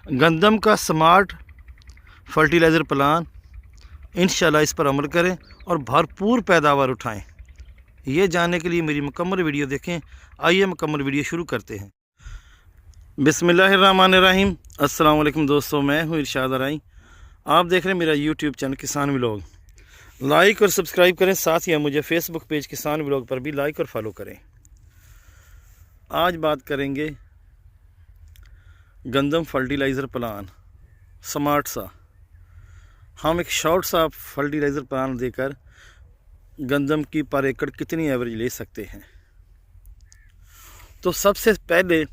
गंदम का smart fertiliser plan, इंशाल्लाह इस पर अमल करें और भरपूर पैदावार उठाएं। ये जानने के लिए मेरी मुकम्मल वीडियो देखें। आइए मुकम्मल वीडियो शुरू करते हैं। बिस्मिल्लाहिर्रहमानिर्रहीम। अस्सलाम वालेकुम दोस्तों, मैं हूँ इरशाद अराई। आप देख रहे हैं मेरा यूट्यूब चैनल किसान व्लॉग। लाइक और सब्सक्राइब करें, साथ ही मुझे फेसबुक पेज किसान व्लॉग पर भी लाइक और फॉलो करें। आज बात करेंगे गंदम फर्टिलाइज़र प्लान स्मार्ट सा। हम एक शॉर्ट सा फर्टिलाइज़र प्लान देकर गंदम की पर एकड़ कितनी एवरेज ले सकते हैं। तो सबसे पहले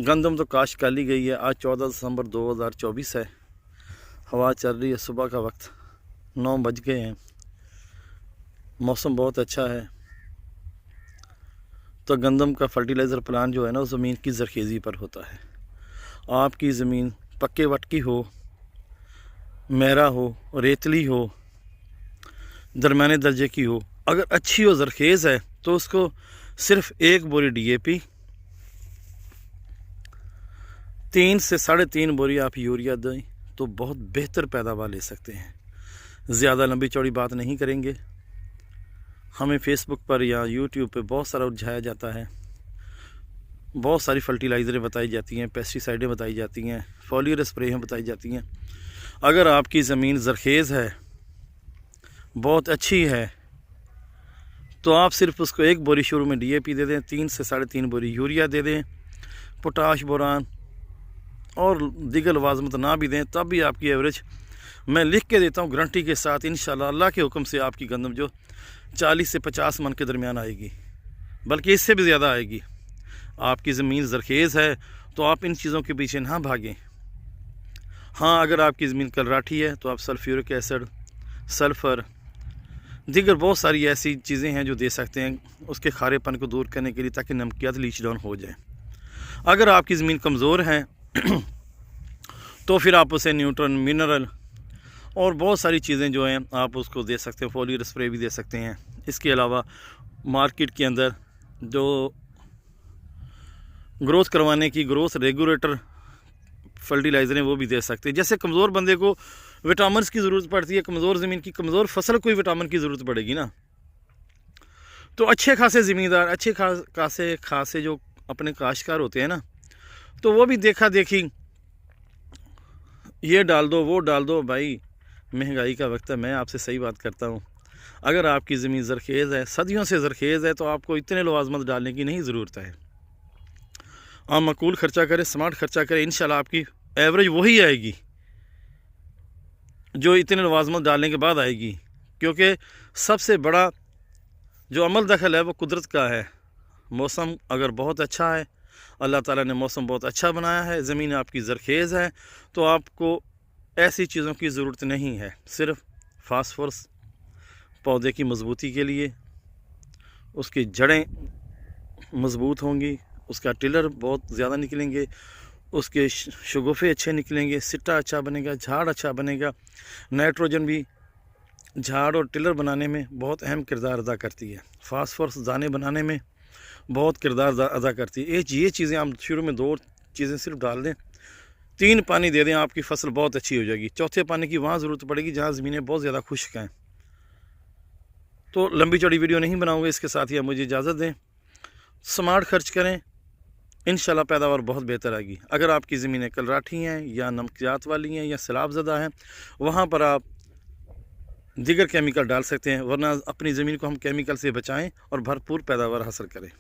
गंदम तो काश्त कर ली गई है। आज 14 दिसंबर 2024 है। हवा चल रही है, सुबह का वक्त 9 बज गए हैं। मौसम बहुत अच्छा है। तो गंदम का फर्टिलाइज़र प्लान जो है ना, वो ज़मीन की ज़रखेज़ी पर होता है। आपकी ज़मीन पक्के वटकी हो, मेरा हो, रेतली हो, दरमियाने दर्जे की हो, अगर अच्छी हो, ज़रखेज़ है, तो उसको सिर्फ 1 बोरी DAP, 3 से 3.5 बोरी आप यूरिया दें तो बहुत बेहतर पैदावार ले सकते हैं। ज़्यादा लंबी चौड़ी बात नहीं करेंगे। हमें फेसबुक पर या यूट्यूब पे बहुत सारा उलझाया जाता है। बहुत सारी फर्टिलाइज़रें बताई जाती हैं, पेस्टिसाइडें बताई जाती हैं, फॉलियर स्प्रेयाँ बताई जाती हैं। अगर आपकी ज़मीन ज़रखेज़ है, बहुत अच्छी है, तो आप सिर्फ उसको 1 बोरी शुरू में DAP दे दें, 3 से 3.5 बोरी यूरिया दे दें, पोटाश, बोरान और दीगर लवाज़मत ना भी दें, तब भी आपकी एवरेज मैं लिख के देता हूँ गारंटी के साथ। इंशाल्लाह अल्लाह के हुक्म से आपकी गंदम जो 40 से 50 मन के दरमियान आएगी, बल्कि इससे भी ज़्यादा आएगी। आपकी ज़मीन ज़रखेज़ है तो आप इन चीज़ों के पीछे ना भागें। हाँ, अगर आपकी ज़मीन कलराठी है तो आप सल्फ्यूरिक एसिड, सल्फ़र, दीगर बहुत सारी ऐसी चीज़ें हैं जो दे सकते हैं उसके खारेपन को दूर करने के लिए, ताकि नमकियात लीच डाउन हो जाए। अगर आपकी ज़मीन कमज़ोर है तो फिर आप उसे न्यूट्रन, मिनरल और बहुत सारी चीज़ें जो हैं आप उसको दे सकते हैं। फोलियर स्प्रे भी दे सकते हैं। इसके अलावा मार्केट के अंदर जो ग्रोथ करवाने की ग्रोथ रेगुलेटर फर्टिलाइज़र हैं वो भी दे सकते हैं। जैसे कमज़ोर बंदे को विटामिन की ज़रूरत पड़ती है, कमज़ोर ज़मीन की कमज़ोर फसल को भी विटामिन की ज़रूरत पड़ेगी ना। तो अच्छे खासे ज़मींदार, अच्छे खासे जो अपने काश्तकार होते हैं ना, तो वो भी देखा देखी ये डाल दो, वो डाल दो। भाई महंगाई का वक्त है, मैं आपसे सही बात करता हूँ। अगर आपकी ज़मीन ज़रखेज़ है, सदियों से ज़रखेज़ है, तो आपको इतने लवाज़मत डालने की नहीं ज़रूरत है। आप माकूल ख़र्चा करें, स्मार्ट ख़र्चा करें, इंशाल्लाह आपकी एवरेज वही आएगी जो इतने लवाज़मत डालने के बाद आएगी। क्योंकि सबसे बड़ा जो अमल दखल है वो कुदरत का है। मौसम अगर बहुत अच्छा है, अल्लाह ताला ने मौसम बहुत अच्छा बनाया है, ज़मीन आपकी ज़रखेज़ है, तो आपको ऐसी चीज़ों की ज़रूरत नहीं है। सिर्फ फास्फोरस पौधे की मजबूती के लिए, उसकी जड़ें मज़बूत होंगी, उसका टिलर बहुत ज़्यादा निकलेंगे, उसके शगुफ़े अच्छे निकलेंगे, सिट्टा अच्छा बनेगा, झाड़ अच्छा बनेगा। नाइट्रोजन भी झाड़ और टिलर बनाने में बहुत अहम किरदार अदा करती है। फास्फोरस दाने बनाने में बहुत किरदार अदा करती है। ये चीज़ें आप शुरू में 2 चीज़ें सिर्फ डाल दें, 3 पानी दे दें, आपकी फसल बहुत अच्छी हो जाएगी। चौथे पानी की वहाँ ज़रूरत पड़ेगी जहाँ ज़मीनें बहुत ज़्यादा खुश्क हैं। तो लंबी चौड़ी वीडियो नहीं बनाऊँगा, इसके साथ ही आप मुझे इजाज़त दें। स्मार्ट खर्च करें, इंशाल्लाह पैदावार बहुत बेहतर आएगी। अगर आपकी ज़मीनें कलराठी हैं या नमकियात वाली हैं या सैलाब ज़दा हैं, वहाँ पर आप दीगर केमिकल डाल सकते हैं, वरना अपनी ज़मीन को हम केमिकल से बचाएं और भरपूर पैदावार हासिल करें।